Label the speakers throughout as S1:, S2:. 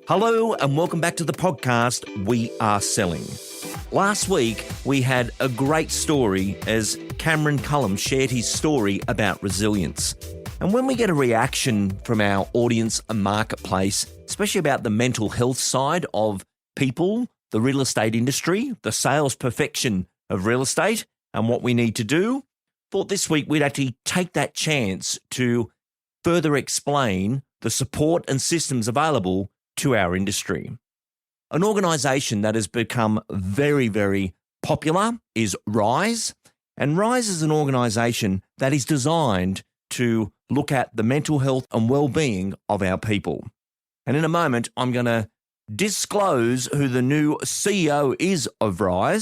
S1: Hello and welcome back to the podcast, We Are Selling. Last week, we had a great story as Cameron Cullum shared his story about resilience. And when we get a reaction from our audience and marketplace, especially about the mental health side of people, the real estate industry, the sales perfection of real estate, and what we need to do, thought this week we'd actually take that chance to further explain the support and systems available to our industry. An organisation that has become very, very popular is REA, and REA is an organisation that is designed to look at the mental health and well-being of our people. And in a moment, I'm going to disclose who the new CEO is of REA.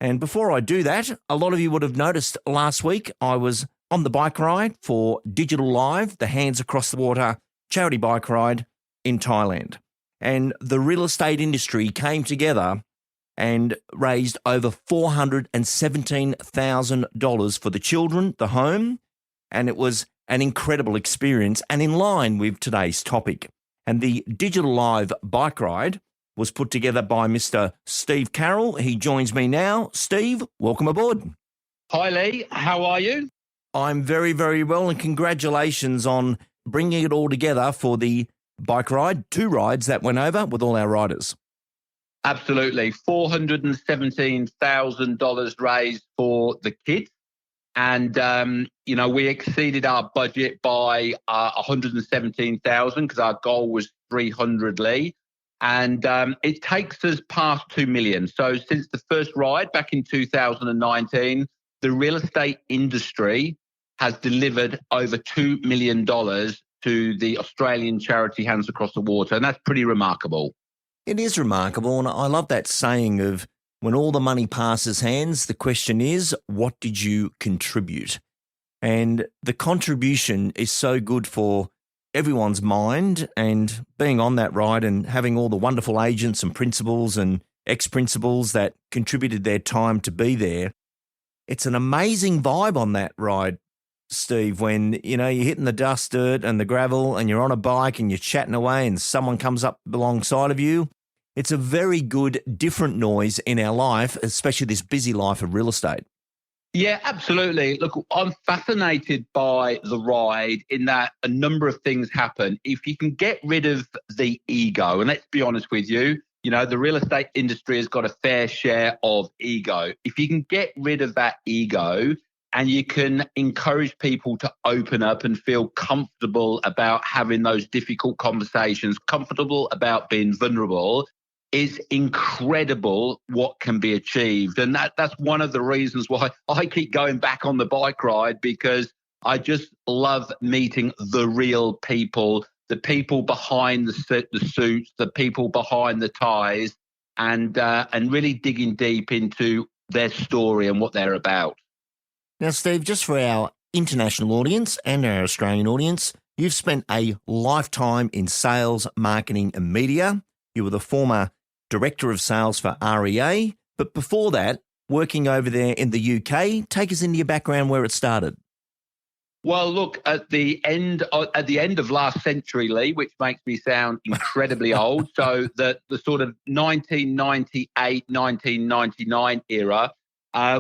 S1: And before I do that, a lot of you would have noticed last week I was on the bike ride for Digital Live, the Hands Across the Water charity bike ride in Thailand. And the real estate industry came together and raised over $417,000 for the children, the home, and it was an incredible experience and in line with today's topic. And the Digital Live bike ride was put together by Mr. Steve Carroll. He joins me now. Steve, welcome aboard.
S2: Hi, Lee. How are you?
S1: I'm very, very well, and congratulations on bringing it all together for the bike ride, 2 rides that went over with all our riders.
S2: Absolutely. $417,000 raised for the kids. And, we exceeded our budget by $117,000 because our goal was 300, Lee. And it takes us past 2 million. So since the first ride back in 2019, the real estate industry has delivered over $2 million to the Australian charity Hands Across the Water. And that's pretty remarkable.
S1: It is remarkable. And I love that saying of when all the money passes hands, the question is, what did you contribute? And the contribution is so good for everyone's mind, and being on that ride and having all the wonderful agents and principals and ex-principals that contributed their time to be there. It's an amazing vibe on that ride, Steve, when, you're hitting the dust, dirt and the gravel and you're on a bike and you're chatting away and someone comes up alongside of you. It's a very good, different noise in our life, especially this busy life of real estate.
S2: Yeah, absolutely. Look, I'm fascinated by the ride in that a number of things happen. If you can get rid of the ego, and let's be honest with you, the real estate industry has got a fair share of ego. If you can get rid of that ego, and you can encourage people to open up and feel comfortable about having those difficult conversations, comfortable about being vulnerable, it's incredible what can be achieved. And that's one of the reasons why I keep going back on the bike ride, because I just love meeting the real people, the people behind the suits, the people behind the ties, and really digging deep into their story and what they're about.
S1: Now, Steve, just for our international audience and our Australian audience, you've spent a lifetime in sales, marketing and media. You were the former Director of Sales for REA, but before that, working over there in the UK. Take us into your background where it started.
S2: Well, look, at the end of last century, Lee, which makes me sound incredibly old, so the sort of 1998, 1999 era,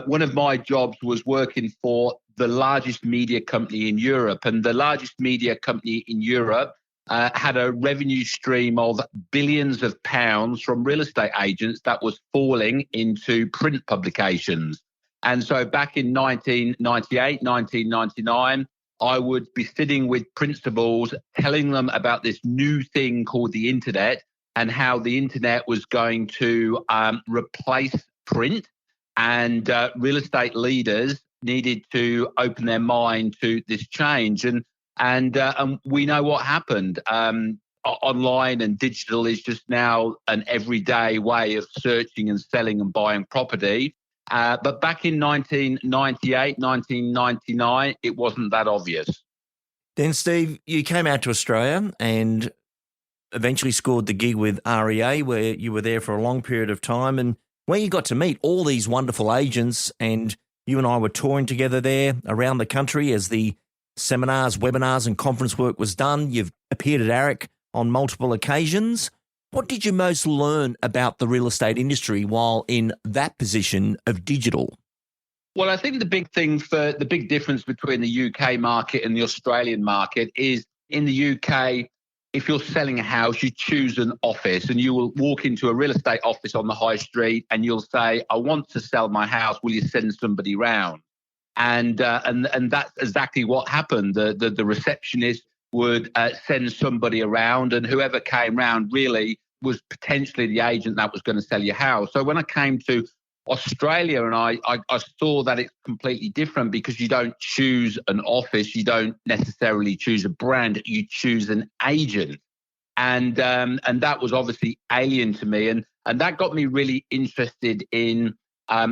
S2: one of my jobs was working for the largest media company in Europe. And the largest media company in Europe had a revenue stream of billions of pounds from real estate agents that was falling into print publications. And so back in 1998, 1999, I would be sitting with principals telling them about this new thing called the internet and how the internet was going to replace print. And real estate leaders needed to open their mind to this change. And we know what happened. Online and digital is just now an everyday way of searching and selling and buying property. But back in 1998, 1999, it wasn't that obvious.
S1: Then, Steve, you came out to Australia and eventually scored the gig with REA, where you were there for a long period of time, and where you got to meet all these wonderful agents, and you and I were touring together there around the country as the seminars, webinars and conference work was done. You've appeared at ARIC on multiple occasions. What did you most learn about the real estate industry while in that position of digital?
S2: Well, I think the big difference between the UK market and the Australian market is in the UK, if you're selling a house, you choose an office and you will walk into a real estate office on the high street and you'll say, I want to sell my house. Will you send somebody round? And that's exactly what happened. The receptionist would send somebody around, and whoever came round really was potentially the agent that was going to sell your house. So when I came to Australia, and I saw that it's completely different because you don't choose an office, you don't necessarily choose a brand, you choose an agent, and that was obviously alien to me, and that got me really interested in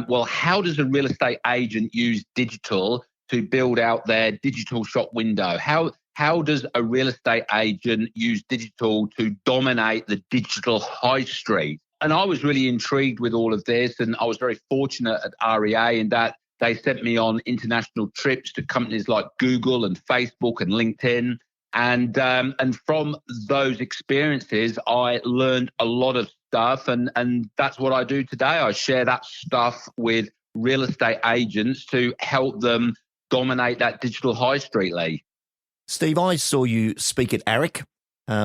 S2: well, how does a real estate agent use digital to build out their digital shop window? How does a real estate agent use digital to dominate the digital high street? And I was really intrigued with all of this, and I was very fortunate at REA in that they sent me on international trips to companies like Google and Facebook and LinkedIn. And from those experiences, I learned a lot of stuff, and that's what I do today. I share that stuff with real estate agents to help them dominate that digital high street, Lee.
S1: Steve, I saw you speak at ARIC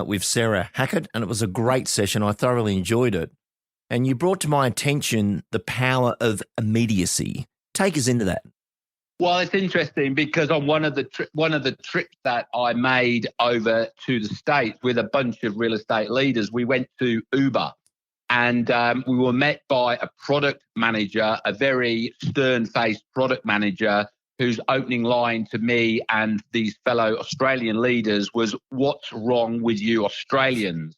S1: with Sarah Hackett, and it was a great session. I thoroughly enjoyed it. And you brought to my attention the power of immediacy. Take us into that.
S2: Well, it's interesting because on one of the trips that I made over to the States with a bunch of real estate leaders, we went to Uber, and we were met by a product manager, a very stern-faced product manager, whose opening line to me and these fellow Australian leaders was, "What's wrong with you Australians?"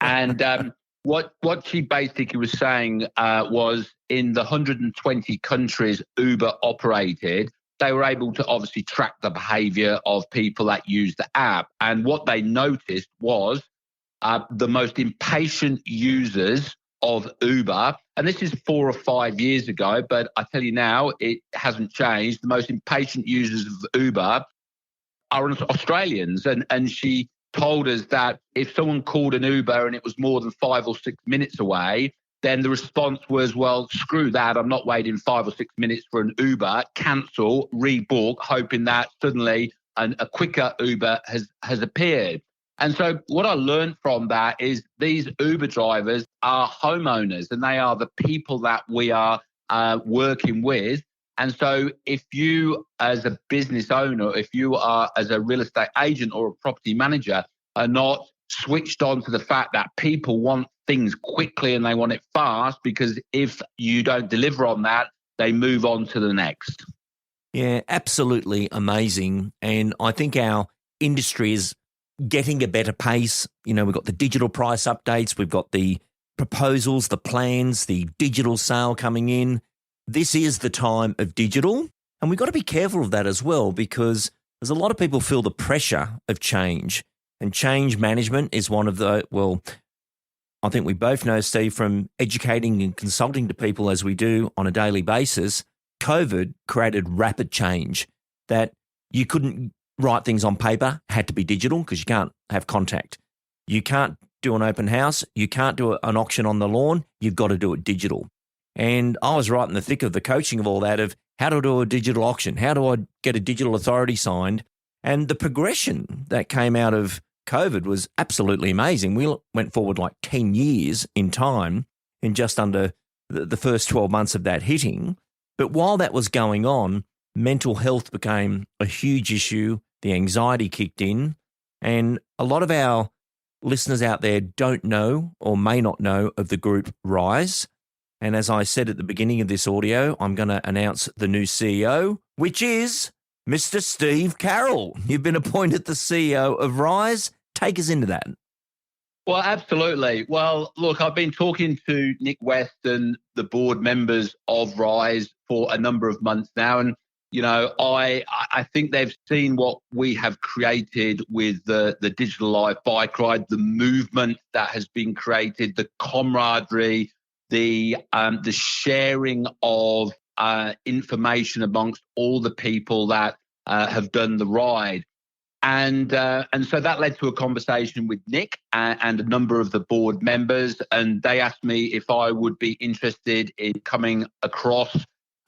S2: And what she basically was saying was in the 120 countries Uber operated, they were able to obviously track the behavior of people that use the app. And what they noticed was the most impatient users of Uber, and this is 4 or 5 years ago, but I tell you now, it hasn't changed. The most impatient users of Uber are Australians. And she told us that if someone called an Uber and it was more than 5 or 6 minutes away, then the response was, well, screw that. I'm not waiting 5 or 6 minutes for an Uber, cancel, rebook, hoping that suddenly a quicker Uber has appeared. And so what I learned from that is these Uber drivers are homeowners, and they are the people that we are working with. And so if you as a business owner, if you are as a real estate agent or a property manager are not switched on to the fact that people want things quickly and they want it fast, because if you don't deliver on that, they move on to the next.
S1: Yeah, absolutely amazing. And I think our industry is getting a better pace. You know, we've got the digital price updates, we've got the proposals, the plans, the digital sale coming in. This is the time of digital, and we've got to be careful of that as well, because there's a lot of people feel the pressure of change, and change management is one of the, well, I think we both know, Steve, from educating and consulting to people as we do on a daily basis, COVID created rapid change that you couldn't write things on paper, had to be digital because you can't have contact. You can't do an open house. You can't do an auction on the lawn. You've got to do it digital. And I was right in the thick of the coaching of all that, of how to do a digital auction, how do I get a digital authority signed? And the progression that came out of COVID was absolutely amazing. We went forward like 10 years in time in just under the first 12 months of that hitting. But while that was going on, mental health became a huge issue. The anxiety kicked in. And a lot of our listeners out there don't know or may not know of the group REA. And as I said at the beginning of this audio, I'm going to announce the new CEO, which is Mr. Steve Carroll. You've been appointed the CEO of REA. Take us into that.
S2: Well, absolutely. Well, look, I've been talking to Nick West and the board members of REA for a number of months now. And, you know, I think they've seen what we have created with the Digital Live bike ride, the movement that has been created, the camaraderie, the sharing of information amongst all the people that have done the ride. And so that led to a conversation with Nick and a number of the board members, and they asked me if I would be interested in coming across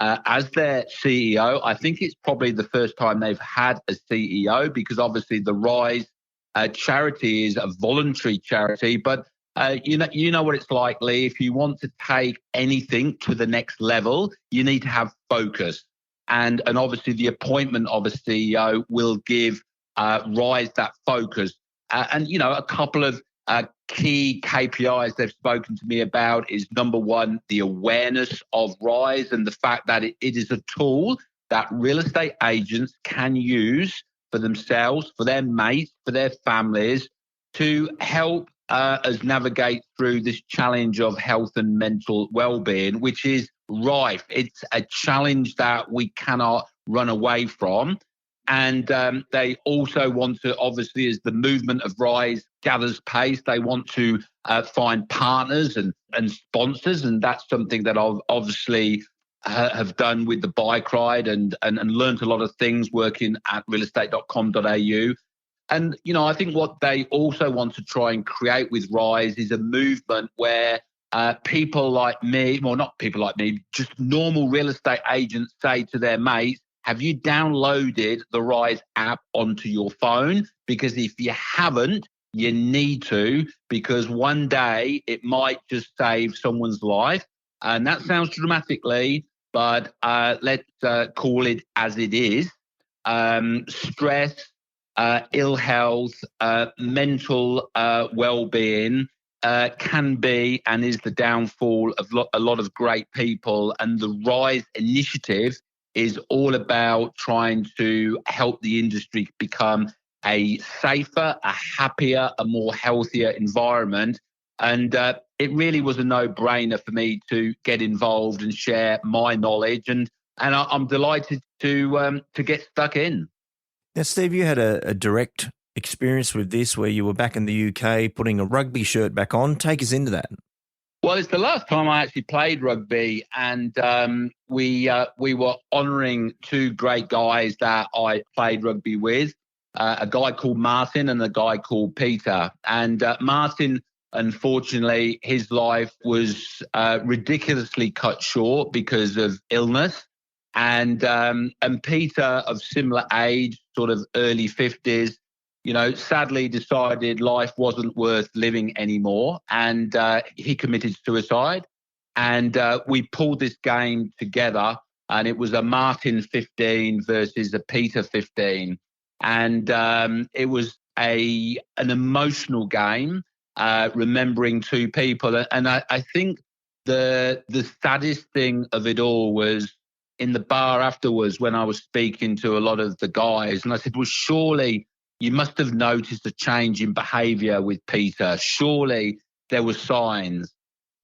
S2: as their CEO. I think it's probably the first time they've had a CEO, because obviously the Rise charity is a voluntary charity, but you know what it's like, Lee. If you want to take anything to the next level, you need to have focus, and obviously the appointment of a CEO will give Rise that focus. And a couple of key KPIs they've spoken to me about is, number one, the awareness of Rise and the fact that it is a tool that real estate agents can use for themselves, for their mates, for their families, to help us navigate through this challenge of health and mental well-being, which is rife. It's a challenge that we cannot run away from. And they also want to, obviously, as the movement of Rise gathers pace, they want to find partners and sponsors. And that's something that I've obviously have done with the bike ride and learned a lot of things working at realestate.com.au. And, I think what they also want to try and create with Rise is a movement where people like me, well, not people like me, just normal real estate agents say to their mates, have you downloaded the Rise app onto your phone? Because if you haven't, you need to, because one day it might just save someone's life. And that sounds dramatically, but let's call it as it is. Stress, ill health, mental well-being can be and is the downfall of a lot of great people. And the Rise initiative is all about trying to help the industry become a safer, a happier, a more healthier environment. And it really was a no-brainer for me to get involved and share my knowledge. And I'm delighted to get stuck in.
S1: Now, Steve, you had a direct experience with this where you were back in the UK putting a rugby shirt back on. Take us into that.
S2: Well, it's the last time I actually played rugby, and we were honouring two great guys that I played rugby with, a guy called Martin and a guy called Peter. And Martin, unfortunately, his life was ridiculously cut short because of illness. And Peter, of similar age, sort of early 50s, sadly decided life wasn't worth living anymore. And he committed suicide. And we pulled this game together, and it was a Martin 15 versus a Peter 15. And it was an emotional game, remembering two people. And I think the saddest thing of it all was in the bar afterwards when I was speaking to a lot of the guys, and I said, well, surely you must have noticed a change in behaviour with Peter. Surely there were signs.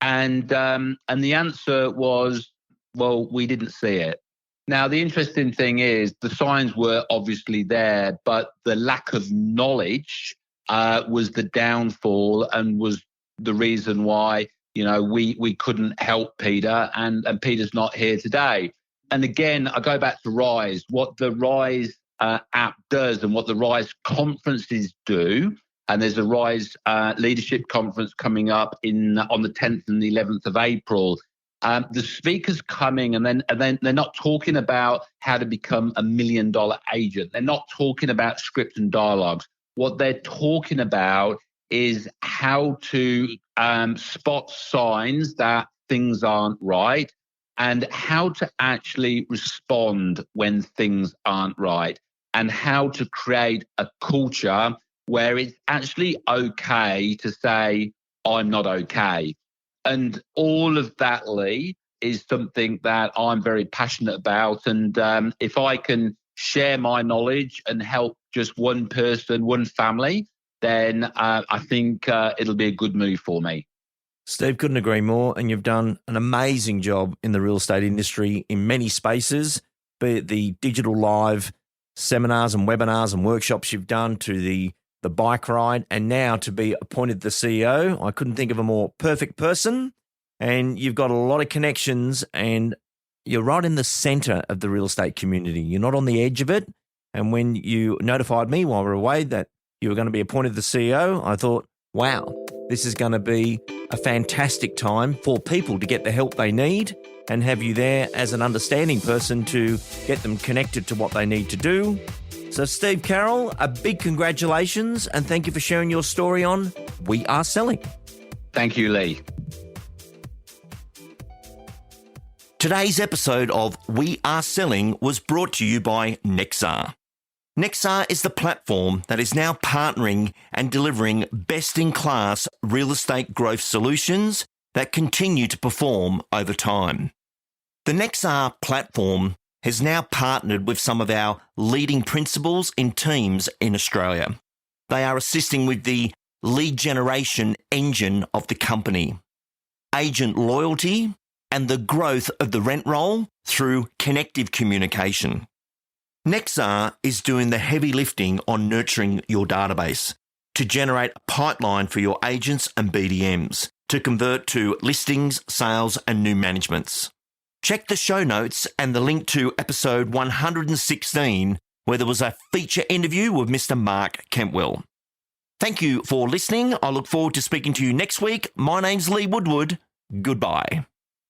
S2: And the answer was, well, we didn't see it. Now, the interesting thing is the signs were obviously there, but the lack of knowledge was the downfall and was the reason why, we couldn't help Peter, and Peter's not here today. And again, I go back to Rise. What the Rise app does and what the Rise conferences do, and there's a Rise leadership conference coming up on the 10th and the 11th of April. The speakers coming and then they're not talking about how to become $1 million agent. They're not talking about script and dialogues. What they're talking about is how to spot signs that things aren't right and how to actually respond when things aren't right, and how to create a culture where it's actually okay to say, I'm not okay. And all of that, Lee, is something that I'm very passionate about. And if I can share my knowledge and help just one person, one family, then I think it'll be a good move for me.
S1: Steve, couldn't agree more. And you've done an amazing job in the real estate industry in many spaces, be it the digital live seminars and webinars and workshops you've done, to the bike ride, and now to be appointed the CEO. I couldn't think of a more perfect person. And you've got a lot of connections, and you're right in the center of the real estate community. You're not on the edge of it. And when you notified me while we were away that you were going to be appointed the CEO, I thought, wow, this is going to be a fantastic time for people to get the help they need and have you there as an understanding person to get them connected to what they need to do. So Steve Carroll, a big congratulations and thank you for sharing your story on We Are Selling.
S2: Thank you, Lee.
S1: Today's episode of We Are Selling was brought to you by Nexar. Nexar is the platform that is now partnering and delivering best-in-class real estate growth solutions that continue to perform over time. The Nexar platform has now partnered with some of our leading principals in teams in Australia. They are assisting with the lead generation engine of the company, agent loyalty, and the growth of the rent roll through connective communication. Nexar is doing the heavy lifting on nurturing your database to generate a pipeline for your agents and BDMs to convert to listings, sales, and new managements. Check the show notes and the link to episode 116, where there was a feature interview with Mr. Mark Kentwell. Thank you for listening. I look forward to speaking to you next week. My name's Lee Woodward. Goodbye.